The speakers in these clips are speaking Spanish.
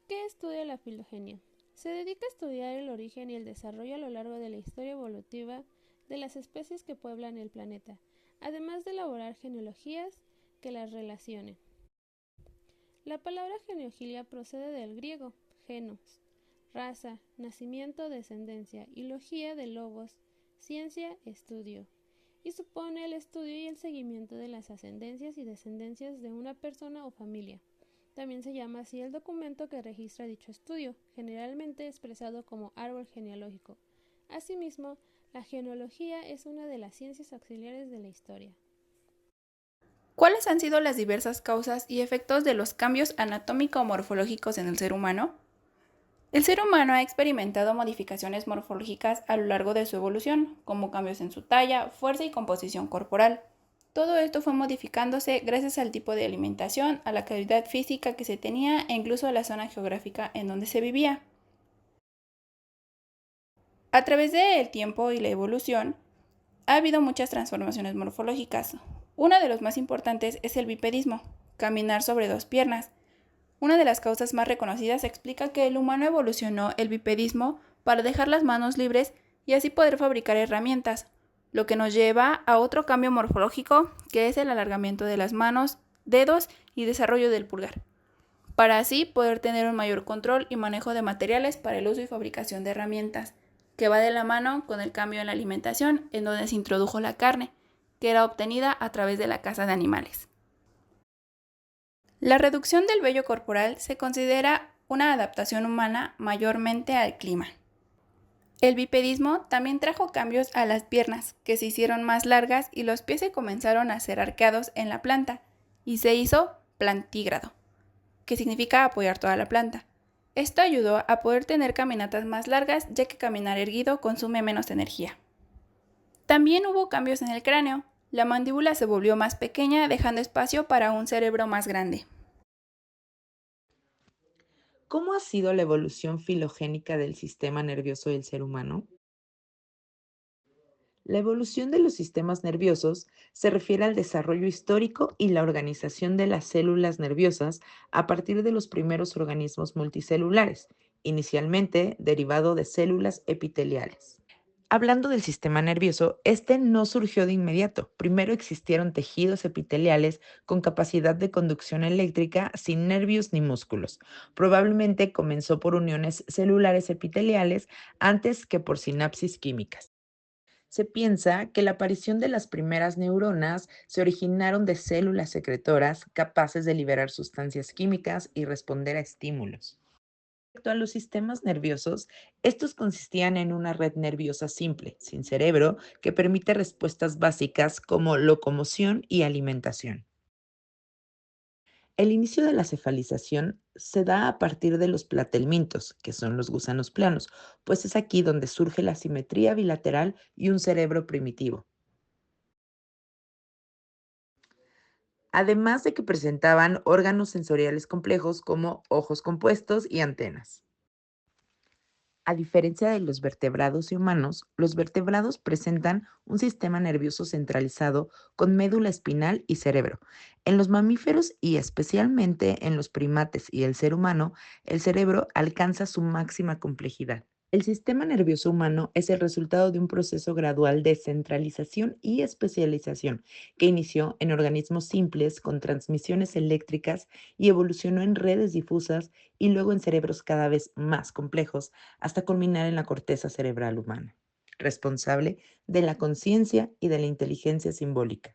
¿Qué estudia la filogenia? Se dedica a estudiar el origen y el desarrollo a lo largo de la historia evolutiva de las especies que pueblan el planeta, además de elaborar genealogías que las relacionen. La palabra genealogía procede del griego genos, raza, nacimiento, descendencia, y logía de logos, ciencia, estudio, y supone el estudio y el seguimiento de las ascendencias y descendencias de una persona o familia. También se llama así el documento que registra dicho estudio, generalmente expresado como árbol genealógico. Asimismo, la genealogía es una de las ciencias auxiliares de la historia. ¿Cuáles han sido las diversas causas y efectos de los cambios anatómico-morfológicos en el ser humano? El ser humano ha experimentado modificaciones morfológicas a lo largo de su evolución, como cambios en su talla, fuerza y composición corporal. Todo esto fue modificándose gracias al tipo de alimentación, a la calidad física que se tenía e incluso a la zona geográfica en donde se vivía. A través del tiempo y la evolución, ha habido muchas transformaciones morfológicas. Una de las más importantes es el bipedismo, caminar sobre dos piernas. Una de las causas más reconocidas explica que el humano evolucionó el bipedismo para dejar las manos libres y así poder fabricar herramientas, lo que nos lleva a otro cambio morfológico que es el alargamiento de las manos, dedos y desarrollo del pulgar, para así poder tener un mayor control y manejo de materiales para el uso y fabricación de herramientas, que va de la mano con el cambio en la alimentación en donde se introdujo la carne, que era obtenida a través de la caza de animales. La reducción del vello corporal se considera una adaptación humana mayormente al clima. El bipedismo también trajo cambios a las piernas, que se hicieron más largas y los pies se comenzaron a ser arqueados en la planta, y se hizo plantígrado, que significa apoyar toda la planta. Esto ayudó a poder tener caminatas más largas, ya que caminar erguido consume menos energía. También hubo cambios en el cráneo. La mandíbula se volvió más pequeña, dejando espacio para un cerebro más grande. ¿Cómo ha sido la evolución filogénica del sistema nervioso del ser humano? La evolución de los sistemas nerviosos se refiere al desarrollo histórico y la organización de las células nerviosas a partir de los primeros organismos multicelulares, inicialmente derivado de células epiteliales. Hablando del sistema nervioso, este no surgió de inmediato. Primero existieron tejidos epiteliales con capacidad de conducción eléctrica sin nervios ni músculos. Probablemente comenzó por uniones celulares epiteliales antes que por sinapsis químicas. Se piensa que la aparición de las primeras neuronas se originaron de células secretoras capaces de liberar sustancias químicas y responder a estímulos. Respecto a los sistemas nerviosos, estos consistían en una red nerviosa simple, sin cerebro, que permite respuestas básicas como locomoción y alimentación. El inicio de la cefalización se da a partir de los platelmintos, que son los gusanos planos, pues es aquí donde surge la simetría bilateral y un cerebro primitivo. Además de que presentaban órganos sensoriales complejos como ojos compuestos y antenas. A diferencia de los vertebrados y humanos, los vertebrados presentan un sistema nervioso centralizado con médula espinal y cerebro. En los mamíferos y especialmente en los primates y el ser humano, el cerebro alcanza su máxima complejidad. El sistema nervioso humano es el resultado de un proceso gradual de centralización y especialización que inició en organismos simples con transmisiones eléctricas y evolucionó en redes difusas y luego en cerebros cada vez más complejos hasta culminar en la corteza cerebral humana, responsable de la conciencia y de la inteligencia simbólica.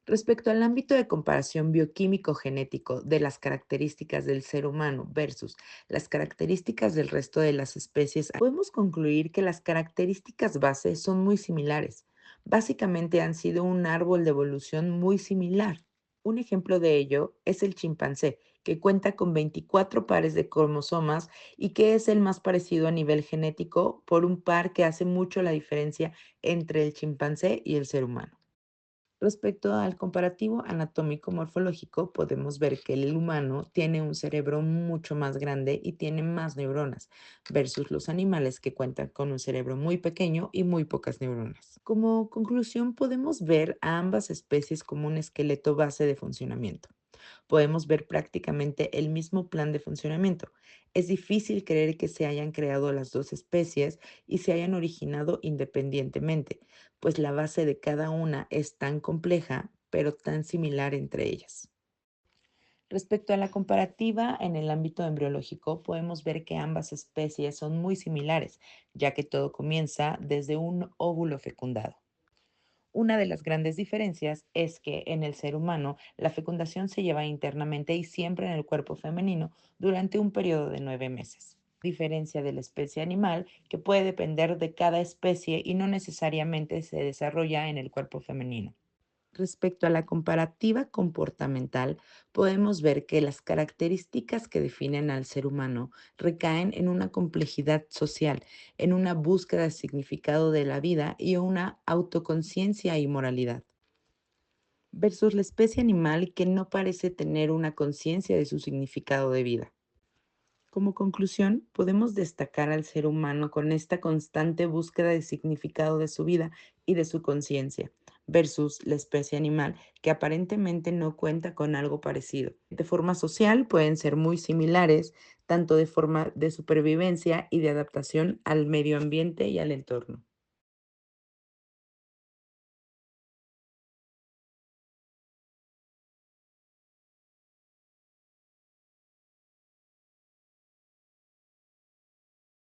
Respecto al ámbito de comparación bioquímico-genético de las características del ser humano versus las características del resto de las especies, podemos concluir que las características base son muy similares. Básicamente han sido un árbol de evolución muy similar. Un ejemplo de ello es el chimpancé, que cuenta con 24 pares de cromosomas y que es el más parecido a nivel genético por un par que hace mucho la diferencia entre el chimpancé y el ser humano. Respecto al comparativo anatómico-morfológico, podemos ver que el humano tiene un cerebro mucho más grande y tiene más neuronas, versus los animales que cuentan con un cerebro muy pequeño y muy pocas neuronas. Como conclusión, podemos ver a ambas especies como un esqueleto base de funcionamiento. podemos ver prácticamente el mismo plan de funcionamiento. Es difícil creer que se hayan creado las dos especies y se hayan originado independientemente, pues la base de cada una es tan compleja, pero tan similar entre ellas. Respecto a la comparativa en el ámbito embriológico, podemos ver que ambas especies son muy similares, ya que todo comienza desde un óvulo fecundado. Una de las grandes diferencias es que en el ser humano la fecundación se lleva internamente y siempre en el cuerpo femenino durante un periodo de 9 meses. Diferencia de la especie animal que puede depender de cada especie y no necesariamente se desarrolla en el cuerpo femenino. Respecto a la comparativa comportamental, podemos ver que las características que definen al ser humano recaen en una complejidad social, en una búsqueda de significado de la vida y una autoconciencia y moralidad, versus la especie animal que no parece tener una conciencia de su significado de vida. Como conclusión, podemos destacar al ser humano con esta constante búsqueda de significado de su vida y de su conciencia, versus la especie animal que aparentemente no cuenta con algo parecido. De forma social pueden ser muy similares, tanto de forma de supervivencia y de adaptación al medio ambiente y al entorno.